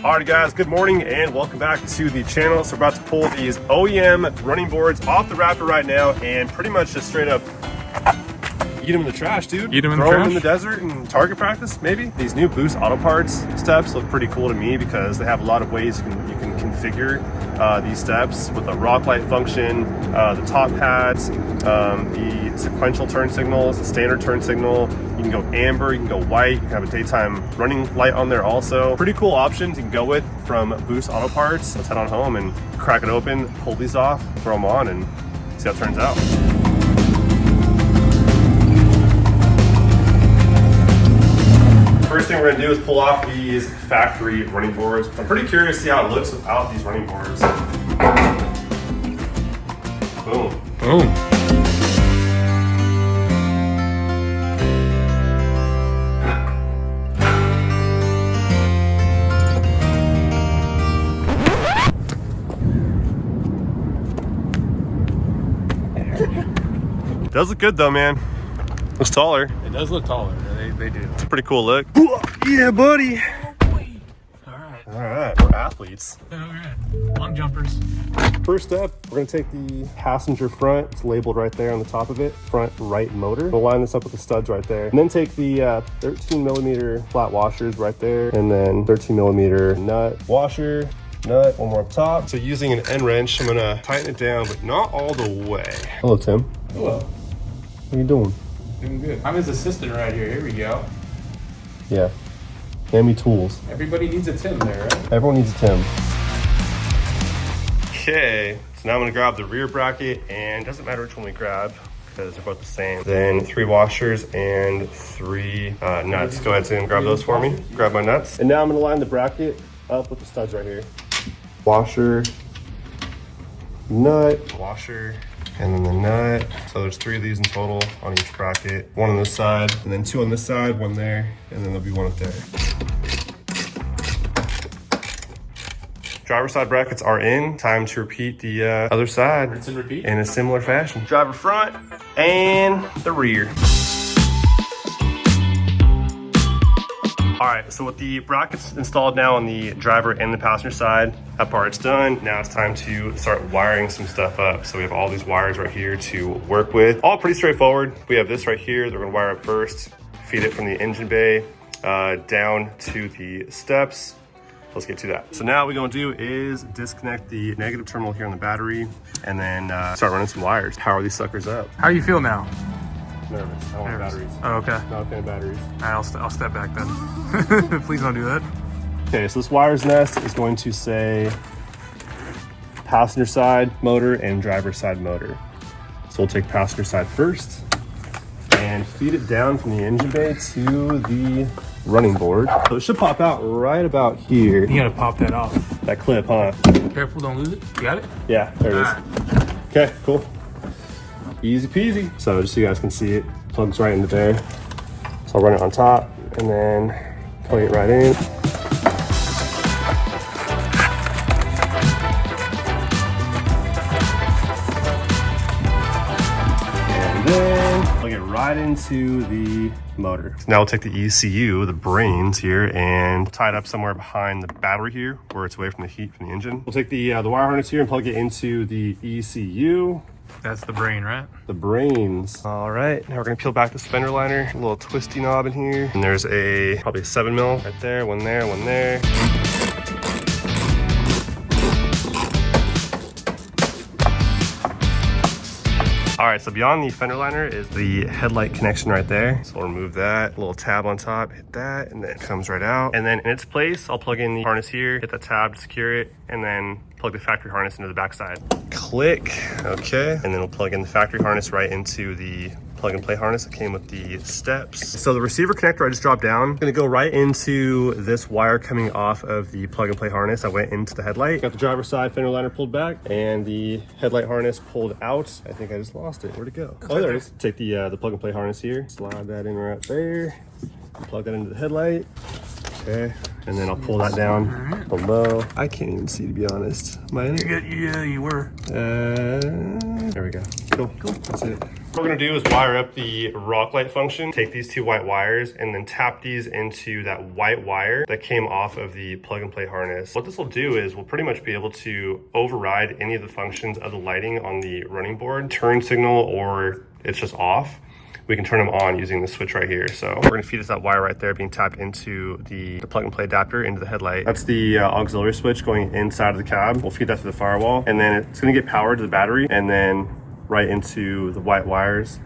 Alright guys, good morning and welcome back to the channel. So we're about to pull these OEM running boards off the Raptor right now and pretty much just straight up eat them in the trash, dude. Eat them in the trash? Throw them in the desert and target practice, maybe. These new Boost Auto Parts steps look pretty cool to me because they have a lot of ways you can configure these steps with the rock light function, the top pads, the sequential turn signals, the standard turn signal. You can go amber, you can go white, you can have a daytime running light on there also. Pretty cool options you can go with from Boost Auto Parts. Let's head on home and crack it open, pull these off, throw them on, and see how it turns out. First thing we're gonna do is pull off these factory running boards. I'm pretty curious to see how it looks without these running boards. Boom. Boom. Does look good though, man. Looks taller. It does look taller. They do. It's a pretty cool look. Yeah, buddy. Alright. Alright, we're athletes. Alright. Long jumpers. First up, we're gonna take the passenger front. It's labeled right there on the top of it. Front right motor. We'll line this up with the studs right there. And then take the 13 millimeter flat washers right there. And then 13 millimeter nut washer. Nut, one more up top. So using an end wrench, I'm gonna tighten it down, but not all the way. Hello, Tim. Hello. What are you doing? Doing good. I'm his assistant right here. Here we go. Yeah. Hand me tools. Everybody needs a Tim there, right? Everyone needs a Tim. Okay, so now I'm gonna grab the rear bracket, and it doesn't matter which one we grab because they're both the same. Then 3 washers and 3 nuts. Go ahead and grab those for me. Grab my nuts. And now I'm gonna line the bracket up with the studs right here. Washer, nut, washer, and then the nut. So there's 3 of these in total on each bracket. 1 on this side, and then 2 on this side, 1 there, and then there'll be 1 up there. Driver side brackets are in. Time to repeat the other side. Rinse and repeat. In a similar fashion. Driver front and the rear. All right, so with the brackets installed now on the driver and the passenger side, that part's done. Now it's time to start wiring some stuff up. So we have all these wires right here to work with. All pretty straightforward. We have this right here that we're gonna wire up first, feed it from the engine bay down to the steps. Let's get to that. So now what we're gonna do is disconnect the negative terminal here on the battery and then start running some wires. Power these suckers up. How you feel now? Nervous. I don't want batteries. Oh, okay. Not a fan of batteries. I'll step back then. Please don't do that. Okay, so this wires nest is going to say passenger side motor and driver side motor. So we'll take passenger side first and feed it down from the engine bay to the running board. So it should pop out right about here. You gotta pop that off. That clip, huh? Careful, don't lose it. You got it? Yeah, there it is. Okay, cool. Easy peasy. So just so you guys can see it, plugs right into there. So I'll run it on top and then plug it right in. And then plug it right into the motor. So now we'll take the ECU, the brains here, and tie it up somewhere behind the battery here where it's away from the heat from the engine. We'll take the wire harness here and plug it into the ECU. That's the brain, right? The brains. All right, now we're gonna peel back this fender liner. A little twisty knob in here. And there's probably a 7 mil right there, one there, one there. All right, so beyond the fender liner is the headlight connection right there. So we'll remove that, a little tab on top, hit that, and then it comes right out. And then in its place, I'll plug in the harness here, hit that tab to secure it, and then plug the factory harness into the backside. Click, okay. And then we'll plug in the factory harness right into the plug and play harness that came with the steps. So the receiver connector I just dropped down, gonna go right into this wire coming off of the plug and play harness that went into the headlight. Got the driver's side fender liner pulled back and the headlight harness pulled out. I think I just lost it. Where'd it go? Oh, there it is. Take the plug and play harness here, slide that in right there, plug that into the headlight. Okay, and then I'll pull that down below. I can't even see, to be honest. Am I in it? Yeah, you were. There we go. Cool. That's it. What we're gonna do is wire up the rock light function, take these two white wires and then tap these into that white wire that came off of the plug and play harness. What this will do is we'll pretty much be able to override any of the functions of the lighting on the running board, turn signal, or it's just off. We can turn them on using the switch right here. So we're gonna feed us that wire right there being tapped into the plug and play adapter into the headlight. That's the auxiliary switch going inside of the cab. We'll feed that to the firewall and then it's gonna get powered to the battery and then right into the white wires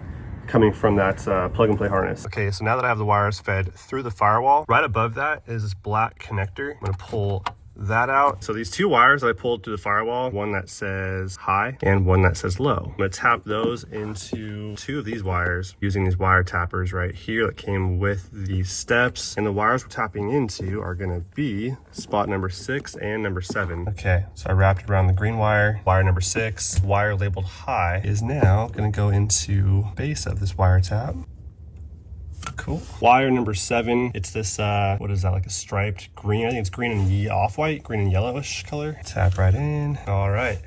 coming from that plug and play harness. Okay, so now that I have the wires fed through the firewall, right above that is this black connector. I'm gonna pull that out. So these two wires that I pulled through the firewall, one that says high and one that says low. I'm gonna tap those into two of these wires using these wire tappers right here that came with the steps. And the wires we're tapping into are gonna be spot number 6 and number 7. Okay, so I wrapped it around the green wire. Wire number 6, wire labeled high, is now gonna go into base of this wire tap. Cool. Wire number 7, it's this, what is that, like a striped green? I think it's green and off-white, green and yellowish color. Tap right in. All right.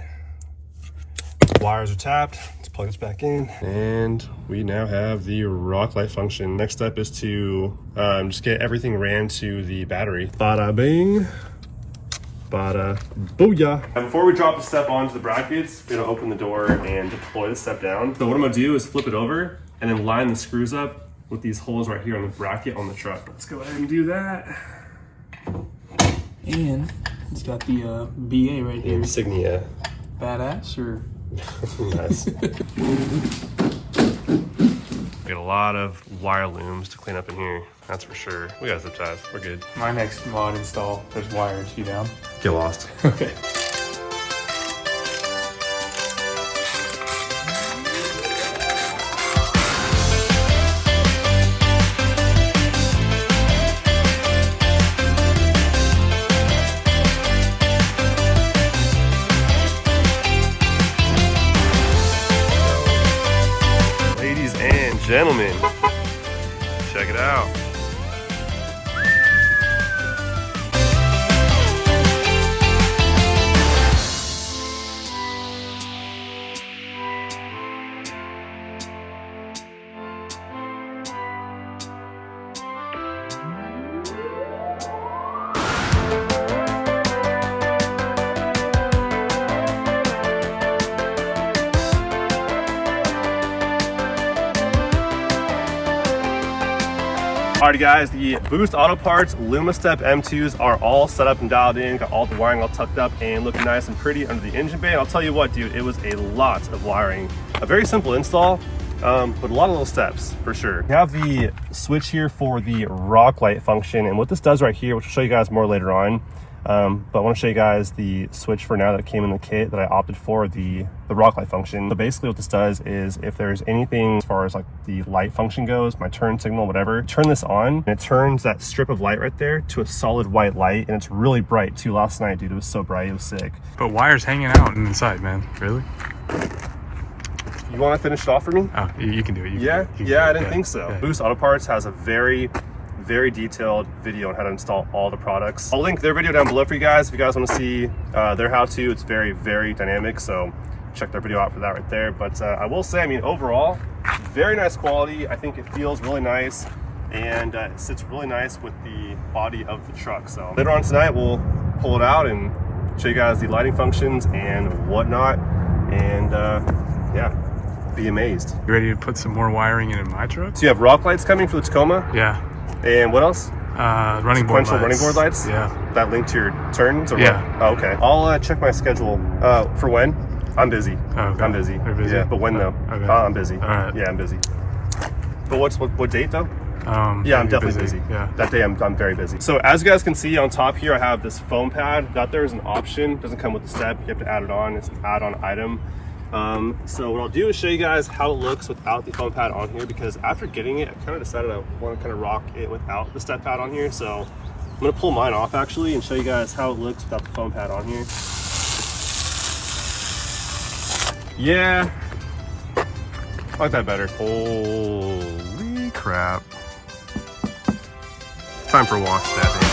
Wires are tapped. Let's plug this back in. And we now have the rock light function. Next step is to just get everything ran to the battery. Bada bing. Bada booyah. And before we drop the step onto the brackets, we're gonna open the door and deploy the step down. So what I'm gonna do is flip it over and then line the screws up with these holes right here on the bracket on the truck. Let's go ahead and do that. And it's got the BA right here. Insignia. Badass or? Nice. We got a lot of wire looms to clean up in here. That's for sure. We got zip ties. We're good. My next mod install, there's wires. You down? Get lost. Okay. Gentlemen, check it out. Alrighty guys, the Boost Auto Parts LumaStep M2s are all set up and dialed in, got all the wiring all tucked up and looking nice and pretty under the engine bay. And I'll tell you what, dude, it was a lot of wiring. A very simple install, but a lot of little steps for sure. We have the switch here for the rock light function, and what this does right here, which I'll show you guys more later on, but I want to show you guys the switch for now that came in the kit that I opted for, the rock light function. So basically what this does is if there's anything as far as like the light function goes, my turn signal, whatever, turn this on and it turns that strip of light right there to a solid white light, and it's really bright too. Last night, dude, it was so bright, it was sick. But wires hanging out inside, man. Really? You want to finish it off for me? Oh, you can do it. Yeah, I didn't think so. Yeah. Boost Auto Parts has a very detailed video on how to install all the products. I'll link their video down below for you guys if you guys want to see their how-to. It's very dynamic, so check their video out for that right there. But I will say, I mean, overall, very nice quality. I think it feels really nice and it sits really nice with the body of the truck. So later on tonight, we'll pull it out and show you guys the lighting functions and whatnot, and yeah, be amazed. You ready to put some more wiring in my truck? So you have rock lights coming for the Tacoma? Yeah. And what else? Running board lights. Running board lights? Yeah. That link to your turns? Or yeah. What? Oh, okay. I'll check my schedule. For when? I'm busy. Oh, okay. I'm busy. You're busy? Yeah, but when though? Okay. I'm busy. All right. Yeah, I'm busy. But what date though? Yeah, I'm definitely busy. Yeah. That day I'm very busy. So as you guys can see on top here, I have this foam pad. That there is an option. It doesn't come with the step. You have to add it on. It's an add-on item. So what I'll do is show you guys how it looks without the foam pad on here, because after getting it, I kind of decided I want to kind of rock it without the step pad on here. So I'm going to pull mine off actually and show you guys how it looks without the foam pad on here. Yeah, I like that better. Holy crap. Time for a wash that thing.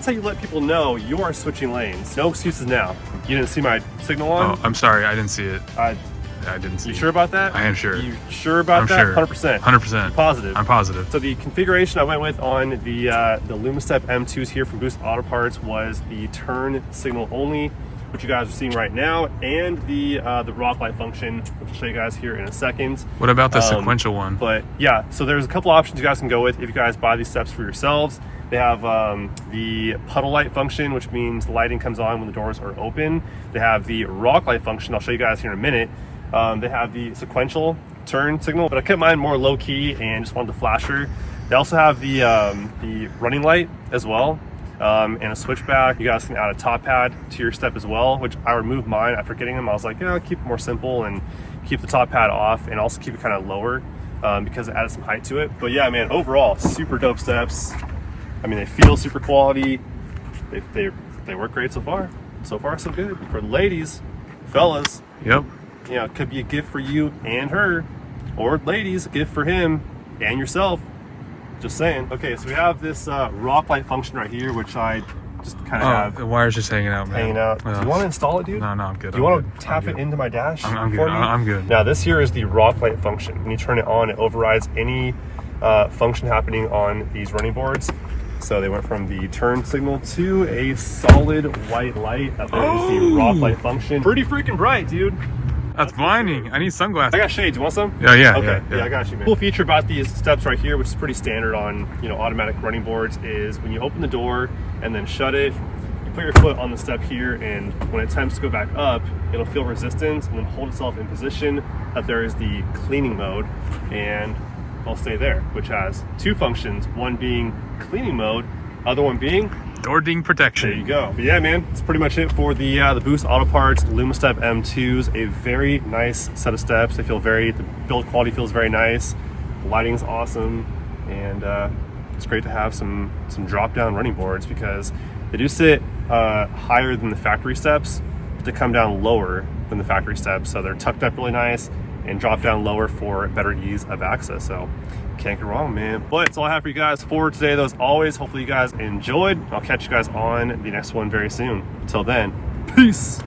that's how you let people know you are switching lanes. No excuses now. You didn't see my signal on? Oh, I'm sorry, I didn't see it. I didn't see You it. sure about that? I am sure. You sure about I'm that? sure. 100%. 100%. Positive. I'm positive. So the configuration I went with on the LumaStep M2s here from Boost Auto Parts was the turn signal only, which you guys are seeing right now, and the rock light function, which I'll show you guys here in a second. What about the sequential one? But yeah, so there's a couple options you guys can go with if you guys buy these steps for yourselves. They have the puddle light function, which means the lighting comes on when the doors are open. They have the rock light function. I'll show you guys here in a minute. They have the sequential turn signal, but I kept mine more low key and just wanted the flasher. They also have the running light as well, and a switchback. You guys can add a top pad to your step as well, which I removed mine after getting them. I was like, yeah, I'll keep it more simple and keep the top pad off, and also keep it kind of lower because it added some height to it. But yeah, man, overall, super dope steps. I mean, they feel super quality. They work great so far. So far, so good. For ladies, fellas. Yep. You know, it could be a gift for you and her, or ladies, a gift for him and yourself. Just saying. Okay, so we have this rock light function right here, which I just kind of have the wire's just hanging out, man. hanging out. Do you want to install it, dude? No, I'm good. Do you want to tap it into my dash? I'm good. for me? I'm good. Now, this here is the rock light function. When you turn it on, it overrides any function happening on these running boards. So they went from the turn signal to a solid white light. That is the rock light function. Pretty freaking bright, dude. That's blinding. I need sunglasses. I got shades. You want some? Yeah. Okay. Yeah, I got you, man. Cool feature about these steps right here, which is pretty standard on automatic running boards, is when you open the door and then shut it, you put your foot on the step here, and when it attempts to go back up, it'll feel resistance and then hold itself in position. That there is the cleaning mode, and it'll stay there, which has two functions. One being cleaning mode, other one being door ding protection. there you go. But yeah, man, that's pretty much it for the Boost Auto Parts LumaStep M2s. A very nice set of steps. They feel the build quality feels very nice. The lighting's awesome, and it's great to have some drop down running boards because they do sit higher than the factory steps, but they come down lower than the factory steps. So they're tucked up really nice and drop down lower for better ease of access. So can't go wrong, man. But that's all I have for you guys for today, though. As always, hopefully you guys enjoyed. I'll catch you guys on the next one very soon. Until then, peace.